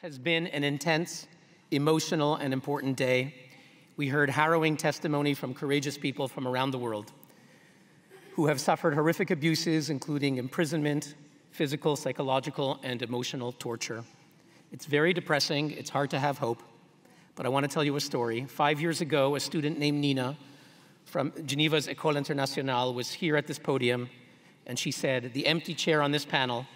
has been an intense, emotional, and important day. We heard harrowing testimony from courageous people from around the world who have suffered horrific abuses, including imprisonment, physical, psychological, and emotional torture. It's very depressing. It's hard to have hope. But I want to tell you a story. 5 years ago, a student named Nina from Geneva's École Internationale was here at this podium, and she said, "The empty chair on this panel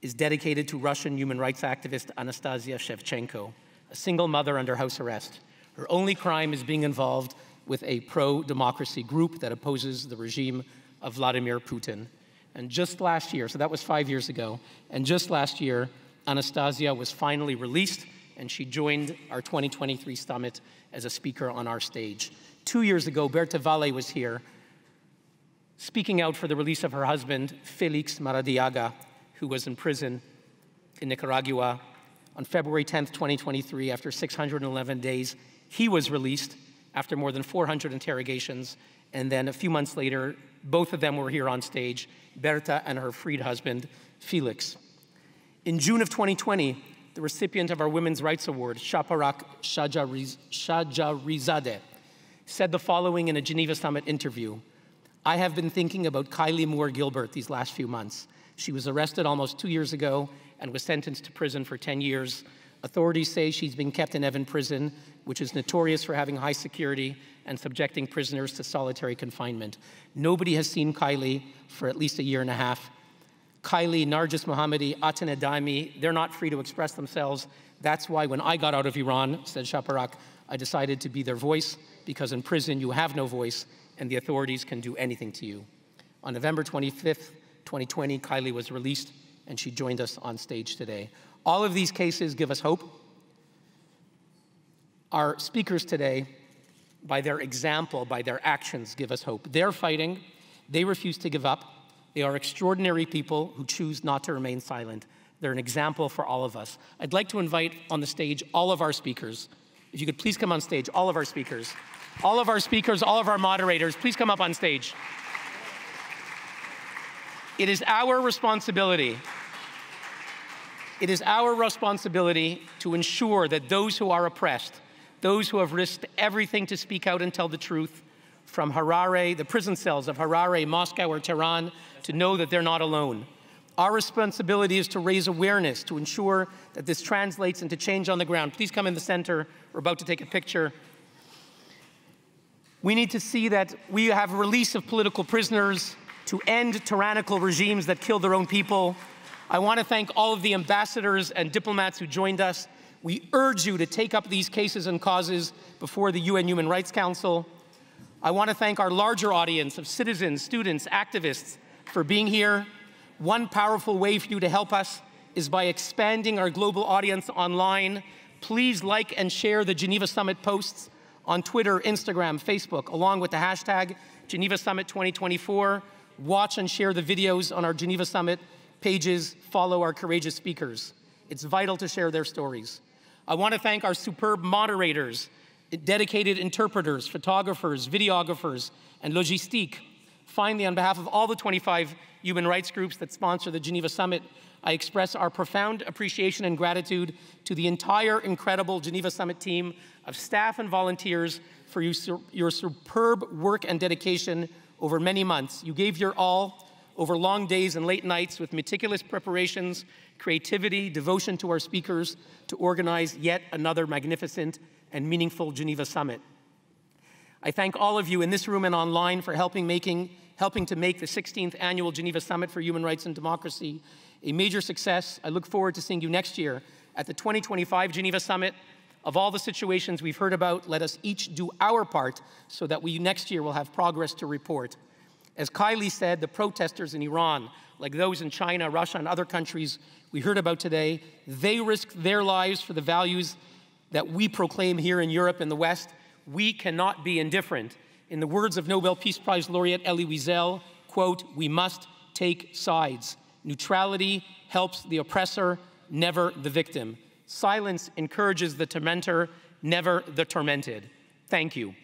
is dedicated to Russian human rights activist Anastasia Shevchenko, a single mother under house arrest. Her only crime is being involved with a pro-democracy group that opposes the regime of Vladimir Putin." And just last year, so that was 5 years ago, and just last year, Anastasia was finally released, and she joined our 2023 summit as a speaker on our stage. 2 years ago, Berta Valle was here, speaking out for the release of her husband, Felix Maradiaga, who was in prison in Nicaragua. On February 10th, 2023, after 611 days, he was released after more than 400 interrogations. And then a few months later, both of them were here on stage, Berta and her freed husband, Felix. In June of 2020, the recipient of our Women's Rights Award, Shaparak Shajarizadeh, said the following in a Geneva Summit interview: "I have been thinking about Kylie Moore Gilbert these last few months. She was arrested almost 2 years ago and was sentenced to prison for 10 years. Authorities say she's being kept in Evin Prison, which is notorious for having high security and subjecting prisoners to solitary confinement. Nobody has seen Kylie for at least a year and a half. Kylie, Nargis Mohammadi, Atene Daimi, they're not free to express themselves. That's why when I got out of Iran," said Shaparak, "I decided to be their voice, because in prison you have no voice and the authorities can do anything to you." On November 25th, 2020, Kylie was released and she joined us on stage today. All of these cases give us hope. Our speakers today, by their example, by their actions, give us hope. They're fighting. They refuse to give up. They are extraordinary people who choose not to remain silent. They're an example for all of us. I'd like to invite on the stage all of our speakers. If you could please come on stage, all of our speakers. All of our speakers, all of our moderators, please come up on stage. It is our responsibility. It is our responsibility to ensure that those who are oppressed, those who have risked everything to speak out and tell the truth, from Harare, the prison cells of Harare, Moscow, or Tehran, to know that they're not alone. Our responsibility is to raise awareness, to ensure that this translates into change on the ground. Please come in the center. We're about to take a picture. We need to see that we have a release of political prisoners to end tyrannical regimes that kill their own people. I want to thank all of the ambassadors and diplomats who joined us. We urge you to take up these cases and causes before the UN Human Rights Council. I want to thank our larger audience of citizens, students, activists for being here. One powerful way for you to help us is by expanding our global audience online. Please like and share the Geneva Summit posts on Twitter, Instagram, Facebook, along with the hashtag Geneva Summit 2024. Watch and share the videos on our Geneva Summit pages. Follow our courageous speakers. It's vital to share their stories. I want to thank our superb moderators, dedicated interpreters, photographers, videographers, and logistique. Finally, on behalf of all the 25 human rights groups that sponsor the Geneva Summit, I express our profound appreciation and gratitude to the entire incredible Geneva Summit team of staff and volunteers for your superb work and dedication over many months. You gave your all over long days and late nights with meticulous preparations, creativity, devotion to our speakers to organize yet another magnificent and meaningful Geneva Summit. I thank all of you in this room and online for helping to make the 16th Annual Geneva Summit for Human Rights and Democracy a major success. I look forward to seeing you next year at the 2025 Geneva Summit. Of all the situations we've heard about, let us each do our part so that we next year will have progress to report. As Kylie said, the protesters in Iran, like those in China, Russia, and other countries we heard about today, they risked their lives for the values that we proclaim here in Europe and the West. We cannot be indifferent. In the words of Nobel Peace Prize laureate Elie Wiesel, quote, "We must take sides. Neutrality helps the oppressor, never the victim. Silence encourages the tormentor, never the tormented." Thank you.